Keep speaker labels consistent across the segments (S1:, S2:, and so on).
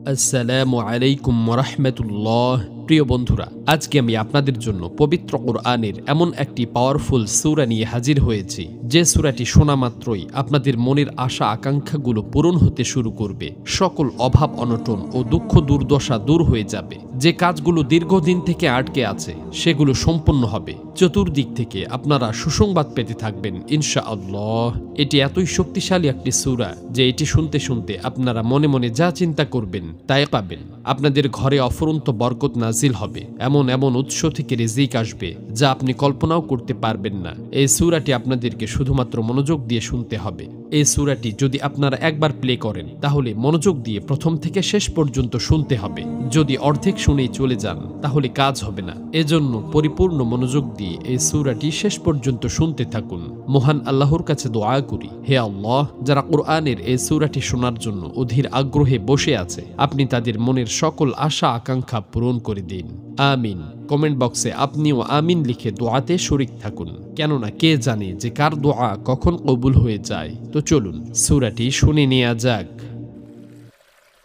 S1: আসসালামু আলাইকুম ওয়ারাহমাতুল্লাহ। প্রিয় বন্ধুরা, আজকে আমি আপনাদের জন্য পবিত্র কোরআনের এমন একটি পাওয়ারফুল সূরা নিয়ে হাজির হয়েছি, যে সূরাটি শোনা মাত্রই আপনাদের মনের আশা আকাঙ্ক্ষাগুলো পূরণ হতে শুরু করবে। সকল অভাব অনটন ও দুঃখ দুর্দশা দূর হয়ে যাবে। যে কাজগুলো দীর্ঘদিন থেকে আটকে আছে সেগুলো সম্পন্ন হবে। চতুর্দিক থেকে আপনারা সুসংবাদ পেতে থাকবেন ইনশাআল্লাহ। এটি এতই শক্তিশালী একটি সূরা যে এটি শুনতে শুনতে আপনারা মনে মনে যা চিন্তা করবেন তাই পাবেন। আপনাদের ঘরে অফুরন্ত বরকত নাজিল হবে। এমন এমন উৎস থেকে রিজিক আসবে যা আপনি কল্পনাও করতে পারবেন না। এই সূরাটি আপনাদেরকে শুধুমাত্র মনোযোগ দিয়ে শুনতে হবে। এই সূরাটি যদি আপনারা একবার প্লে করেন তাহলে মনোযোগ দিয়ে প্রথম থেকে শেষ পর্যন্ত শুনতে হবে। যদি অর্ধেক শুনেই চলে যান তাহলে কাজ হবে না। এজন্য পরিপূর্ণ মনোযোগ দিয়ে এই সূরাটি শেষ পর্যন্ত শুনতে থাকুন। মহান আল্লাহর কাছে দোয়া করি, হে আল্লাহ, যারা কোরআনের এই সূরাটি শোনার জন্য অধীর আগ্রহে বসে আছে, আপনি তাদের মনের সকল আশা আকাঙ্ক্ষা পূরণ করে দিন। আমিন। কমেন্ট বক্সে আপনিও আমিন লিখে দোয়াতে শরীক থাকুন, কেননা কে জানে যে কার দোয়া কখন কবুল হয়ে যায়। তো চলুন সূরাটি শুনে নেওয়া যাক।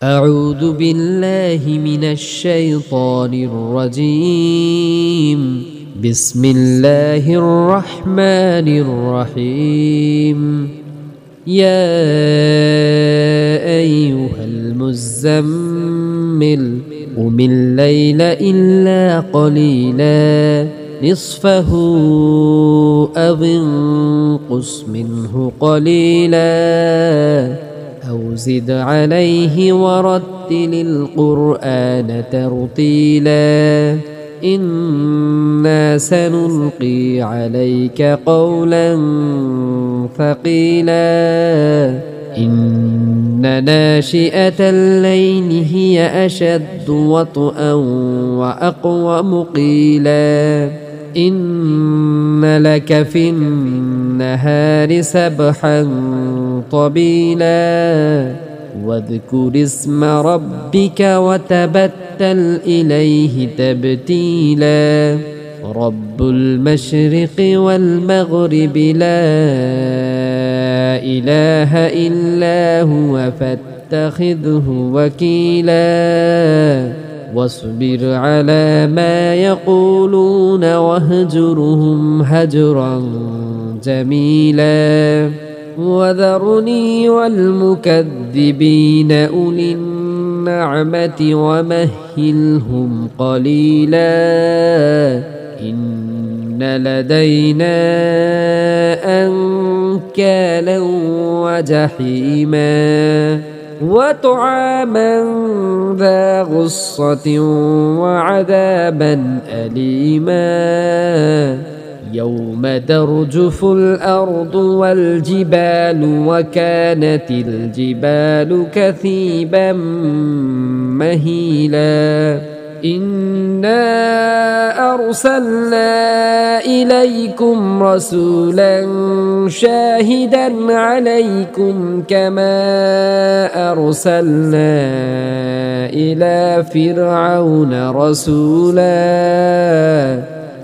S2: أعوذ بالله من الشيطان الرجيم بسم الله الرحمن الرحيم يا أيها المزمل قم الليل إلا قليلا نصفه أو انقص منه قليلا أو زد عليه ورتل القرآن ترتيلا إنا سنلقي عليك قولا ثقيلا إن ناشئة الليل هي أشد وطئا وأقوم قيلا إن لك في النهار سبحا طويلا واذكر اسم ربك وتبتل إليه تبتيلا رب المشرق والمغرب لا إله إلا هو فاتخذه وكيلا واصبر على ما يقولون واهجرهم هجرا جميلا وذرني والمكذبين أولي النعمة ومهلهم قليلا إن لدينا أنكالا وجحيما وطعاما ذا غصة وعذابا أليما يوم ترجف الأرض والجبال وكانت الجبال كثيبا مهيلا إنا أرسلنا إليكم رسولا شاهدا عليكم كما أرسلنا إلى فرعون رسولا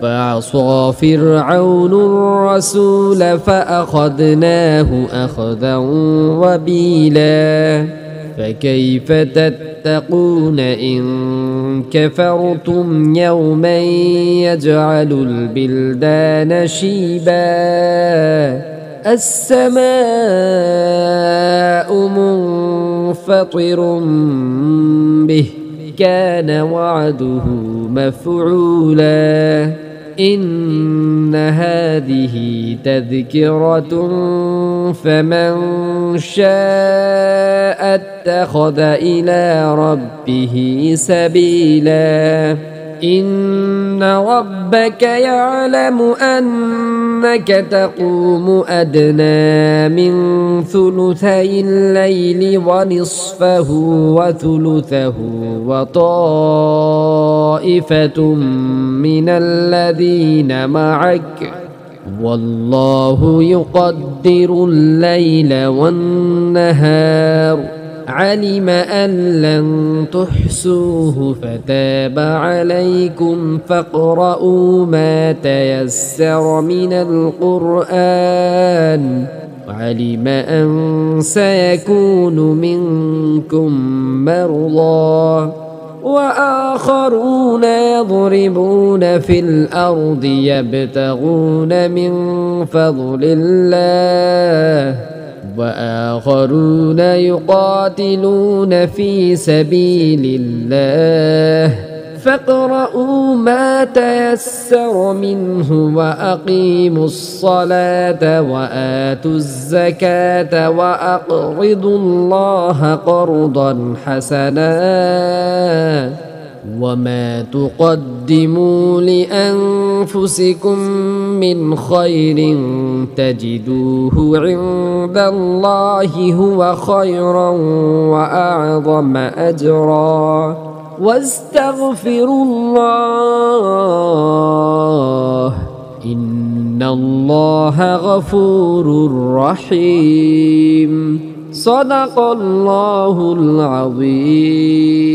S2: فعصى فرعون الرسول فأخذناه أخذا وبيلا فكيف تتقون إن كفرتم يوما يجعل البلدان شيبا السماء منفطر به كان وعده مفعولا إن هذه تذكرة فمن شاء اتخذ إلى ربه سبيلا إن ربك يعلم أنك تقوم أدنى من ثلثي الليل ونصفه وثلثه وطائفة من الذين معك والله يقدر الليل والنهار علم أن لن تحصوه فتاب عليكم فاقرؤوا ما تيسر من القرآن علم أن سيكون منكم مرضى وآخرون يضربون في الأرض يبتغون من فضل الله وآخرون يقاتلون في سبيل الله فاقرؤوا ما تيسر منه وأقيموا الصلاة وآتوا الزكاة وأقرضوا الله قرضا حسنا وما تقدموا لأنفسكم من خير تجدوه عند الله هو خيرا وأعظم أجرا واستغفروا الله إن الله غفور رحيم صدق الله العظيم